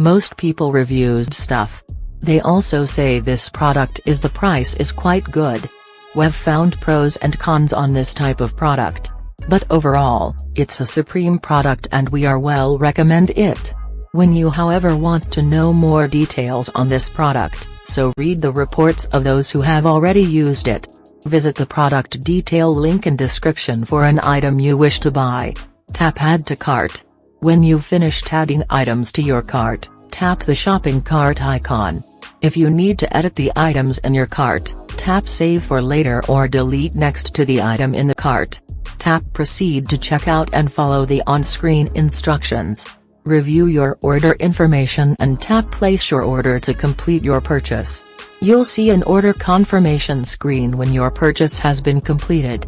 Most people reviews stuff. They also say this product is the price is quite good. We've found pros and cons on this type of product. But overall, it's a supreme product and we are well recommend it. When you however want to know more details on this product, so read the reports of those who have already used it. Visit the product detail link in description for an item you wish to buy. Tap Add to Cart. When you've finished adding items to your cart, tap the shopping cart icon. If you need to edit the items in your cart, tap Save for later or delete next to the item in the cart. Tap Proceed to checkout and follow the on-screen instructions. Review your order information and tap Place your order to complete your purchase. You'll see an order confirmation screen when your purchase has been completed.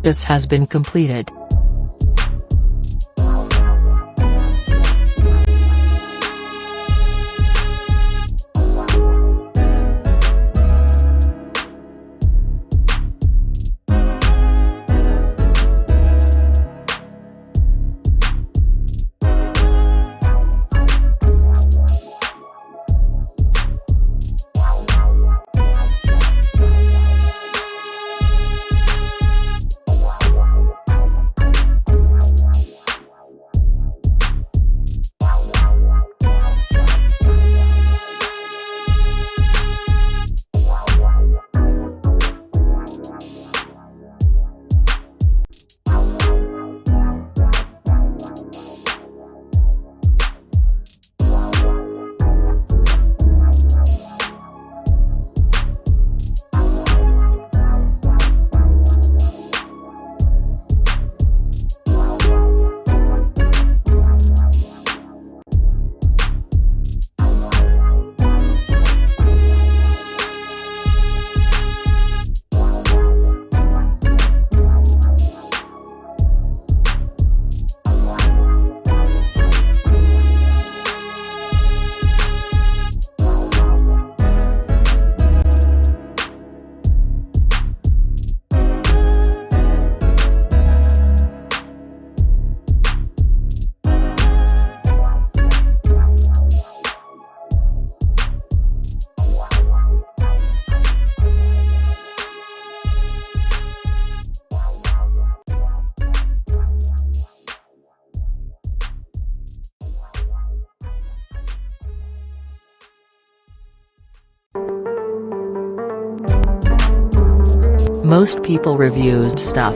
Most people reviews stuff.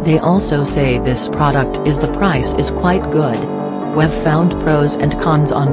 They also say this product is the price is quite good. We've found pros and cons on